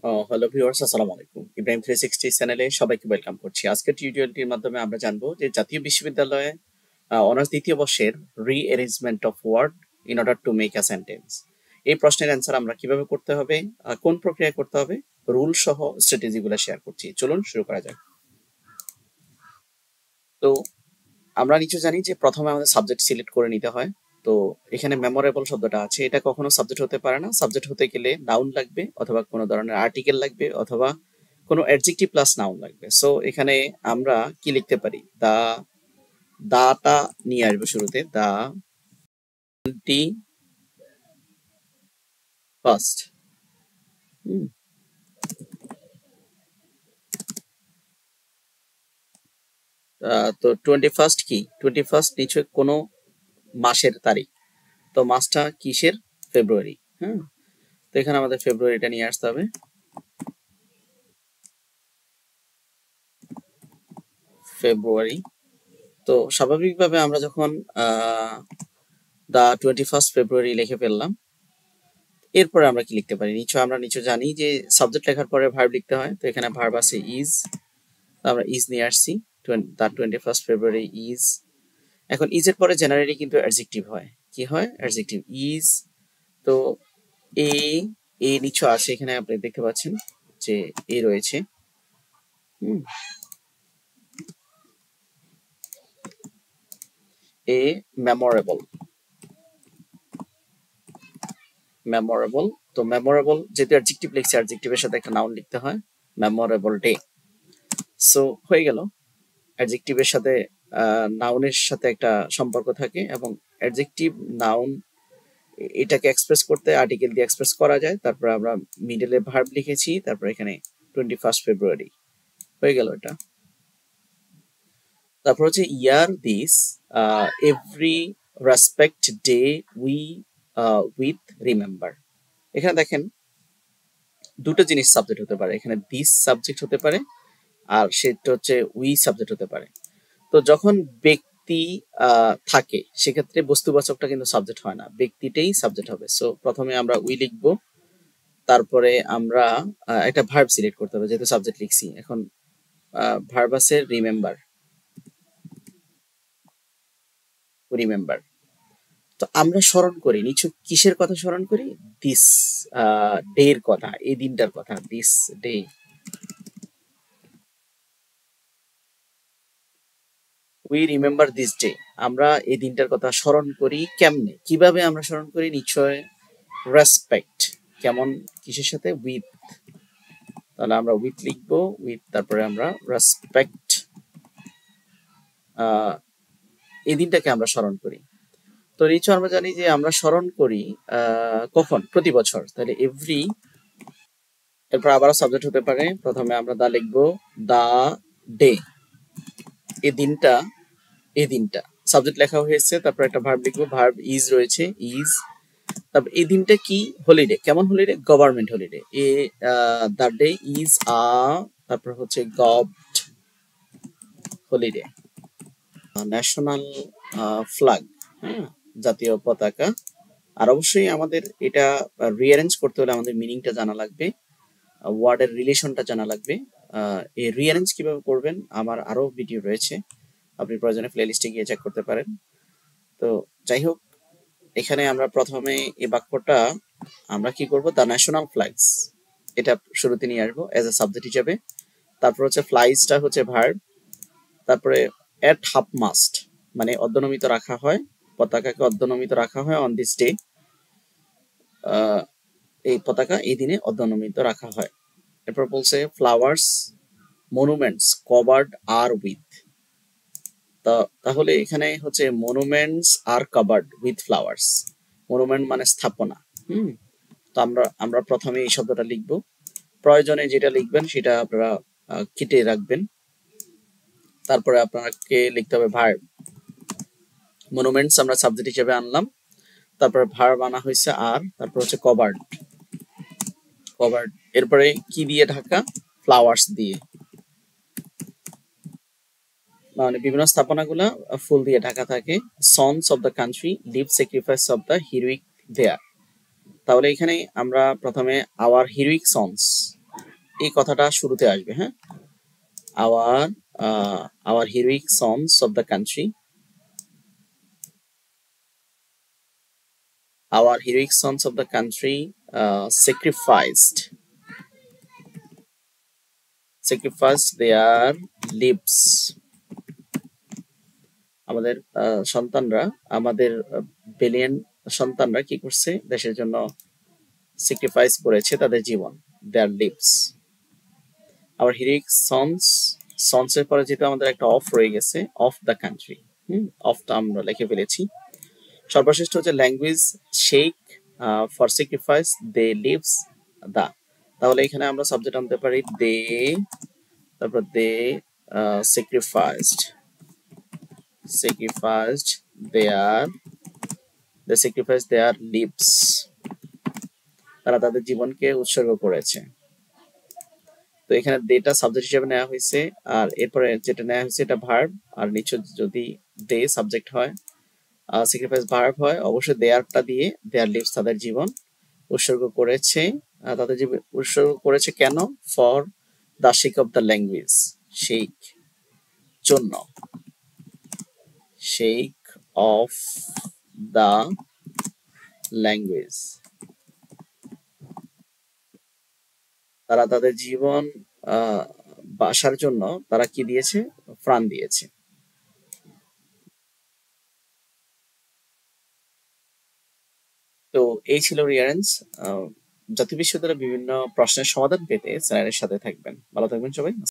Hello viewers, আসসালামু আলাইকুম। ইব্রাহিম 360 চ্যানেলে সবাইকে ওয়েলকাম করছি। আজকের টিউটোরিয়ালটির মাধ্যমে আমরা জানবো যে জাতীয় বিশ্ববিদ্যালয়ে অনার্স দ্বিতীয় বর্ষের rearrangement of word in order to make a sentence. এই প্রশ্নের অ্যান্সার আমরা কিভাবে করতে হবে, কোন প্রক্রিয়ায় করতে হবে, রুল সহ স্ট্র্যাটেজিগুলো শেয়ার করছি। চলুন শুরু করা যাক। তো আমরা নিচে জানি যে প্রথমে আমাদের সাবজেক্ট সিলেক্ট করে নিতে হয়। তো এখানে মেমোরেবল শব্দটা আছে, এটা কখনো সাবজেক্ট হতে পারে না। সাবজেক্ট হতে গেলে নাউন লাগবে, অথবা কোনো ধরনের আর্টিকেল লাগবে, অথবা কোনো অ্যাডজেক্টিভ প্লাস নাউন লাগবে। সো এখানে আমরা কি লিখতে পারি, দাটা নিয়ে আসবো শুরুতে। দা 21st। তো 21st কি, 21st নিশ্চয় কোনো মাসের তারিখ। তো মাসটা কিসের? ফেব্রুয়ারি। হ্যাঁ, তো এখানে আমাদের ফেব্রুয়ারিটা নিয়ে আসতে হবে। ফেব্রুয়ারি। তো স্বাভাবিকভাবে আমরা যখন দা 21st ফেব্রুয়ারি লিখে ফেললাম, এরপরে আমরা কি লিখতে পারি? আমরা নিচে জানি যে সাবজেক্ট লেখার পরে ভার্ব লিখতে হয়। তো এখানে ভার্ব আছে ইজ, আমরা ইজ নিয়ে আসছি। দা 21st ফেব্রুয়ারি ইজ। এখন ইজের পরে জেনারেলি কিন্তু অ্যাডজেক্টিভ হয়। কি হয়? Adjective is. তো এ নিচে আসে, এখানে আপনি দেখতে পাচ্ছেন যে এ রয়েছে। A memorable. মেমোরেবল। তো মেমোরেবল যেহেতু অ্যাডজেক্টিভ লিখছে, অ্যাডজেক্টিভের সাথে একটা নাউন লিখতে হয়, মেমোরেবল ডে। সো হয়ে গেল, অ্যাডজেক্টিভের সাথে নাউনের সাথে একটা সম্পর্ক থাকে, এবং অ্যাডজেক্টিভ নাউন এটাকে এক্সপ্রেস করতে আর্টিকেল দিয়ে এক্সপ্রেস করা যায়। তারপর আমরা মিডলে ভার্ব লিখেছি, তারপর এখানে 21st ফেব্রুয়ারি হয়ে গেল এটা। তারপর হচ্ছে ইয়ার this every respect day we with remember. এখানে দেখেন দুটো জিনিস সাবজেক্ট হতে পারে, এখানে দিস সাবজেক্ট হতে পারে, আর সেটা হচ্ছে উই সাবজেক্ট হতে পারে। তো যখন ব্যক্তি থাকে, সেক্ষেত্রে বস্তুবাচকটা কিন্তু সাবজেক্ট হয় না, ব্যক্তিটাই সাবজেক্ট হবে। সো প্রথমে আমরা উই লিখবো, তারপরে আমরা একটা ভার্ব সিলেক্ট করতে হবে, যেহেতু সাবজেক্ট লিখছি। এখন ভার্ব আছে রিমেম্বার। রিমেম্বার। তো আমরা স্মরণ করি, নিচু কিসের কথা স্মরণ করি? দিস ডে এর কথা, এই দিনটার কথা, this day. We remember this day. আমরা এই দিনটার কথা স্মরণ করি। কেমনে, কিভাবে আমরা স্মরণ করি? নিশ্চয় রেসপেক্ট। কেমন, কিসের সাথে? উইথ। তাহলে আমরা উইথ লিখবো, উইথ, তারপরে আমরা রেসপেক্ট, এই দিনটাকে আমরা স্মরণ করি। তো নিশ্চয় আমরা জানি যে আমরা স্মরণ করি কখন? প্রতি বছর। তাহলে এভরি, এরপর আবারও সাবজেক্ট হতে পারে। প্রথমে আমরা দা লিখবো, দা ডে, এই দিনটা, এই দিনটা সাবজেক্ট লেখা হয়েছে। তারপর একটা ভার্ব লিখবো, ভার্ব ইজ রয়েছে, ইজ। তারপর এই দিনটা কি? হলিডে। কেমন holiday? Government holiday. A the day is তারপর হচ্ছে গভট হলিডে। ন্যাশনাল ফ্ল্যাগ, হ্যাঁ, জাতীয় পতাকা। আর অবশ্যই আমাদের এটা রিঅ্যারেঞ্জ করতে হলে আমাদের মিনিংটা জানা লাগবে, ওয়ার্ডের রিলেশনটা জানা লাগবে। এই রিঅ্যারেঞ্জ কিভাবে করবেন আমার আরো ভিডিও রয়েছে, আপনি প্রয়োজনে প্লেলিস্টে গিয়ে চেক করতে পারেন। তো যাই হোক, এখানে আমরা প্রথমে এই বাক্যটা আমরা কি করব? দ্য ন্যাশনাল ফ্ল্যাগস, এটা শুরুতে নিয়ে আসবো এজ এ সাবজেক্ট হিসেবে। তারপর হচ্ছে ফ্লাইজটা হচ্ছে ভার্ব। তারপরে এট হাফ মাস্ট, মানে অর্ধনমিত রাখা হয়, পতাকাকে অর্ধনমিত রাখা হয় অন দিস ডে। এই পতাকা এই দিনে অর্ধনমিত রাখা হয়। এরপর বলছে flowers monuments covered are with. তাহলে এখানে হচ্ছে monuments are covered with flowers. Monument মানে স্থাপনা। তো আমরা প্রথমে এই শব্দটা লিখব। প্রয়োজনে যেটা লিখবেন সেটা আপনারা কেটে রাখবেন। তারপরে আপনাকে লিখতে হবে ভার্ব। মনুমেন্টস আমরা সাবজেক্ট হিসেবে আনলাম, তারপরে ভার্ব আনা হয়েছে আর, তারপর হচ্ছে কভার্ড। কভার্ড এরপরে কি দিয়ে ঢাকা? ফ্লাওয়ার্স দিয়ে। মানে বিভিন্ন স্থাপনাগুলা ফুল দিয়ে ঢাকা থাকে। Sons of the country live sacrifice of the heroic their. তাহলে এখানে আমরা প্রথমে আওয়ার হিরোইক সন্স, এই কথাটা শুরুতে আসবে, হ্যাঁ। Our our heroic sons of the country, our heroic sons of the country sacrificed their lives. আমাদের সন্তানরা, আমাদের বিলিয়ন সন্তানরা কি করছে, দেশের জন্য স্যাক্রিফাইস করেছে তাদের জীবন, their lives. Hour heroic sons এর পরে যেহেতু আমাদের একটা অফ রয়ে গেছে, অফ দ্য কান্ট্রি, অফটা আমরা লিখে ফেলেছি। সর্বশেষ হচ্ছে language shake for sacrifice they lives the. তাহলে এখানে আমরা সাবজেক্ট আনতে পারি দে, তারপর দে স্যাক্রিফাইসড দেয়ার লিভস, তারা তাদের জীবনকে উৎসর্গ করেছে। তো এখানে দেটা সাবজেক্ট হিসেবে নেওয়া হয়েছে, আর এরপরে যেটা নেওয়া হয়েছে এটা ভার্ব, আর নিচে যদি দে সাবজেক্ট হয়, স্যাক্রিফাইস ভার্ব হয়, অবশ্যই দেয়ারটা দিয়ে দেয়ার লিভস তাদের জীবন উৎসর্গ করেছে। তাদের জীবন উৎসর্গ করেছে কেন? For the shake off the language, shake জন্য, শেক অফ দ্য ল্যাঙ্গুয়েজ, তারা তাদের জীবন বাঁচার জন্য তারা কি দিয়েছে? প্রাণ দিয়েছে। তো এই ছিল রিয়ারেন্স। জাতীয় বিশ্ববিদ্যালয়ের বিভিন্ন প্রশ্নের সমাধান পেতে চ্যানেলের সাথে থাকবেন। ভালো থাকবেন সবাই।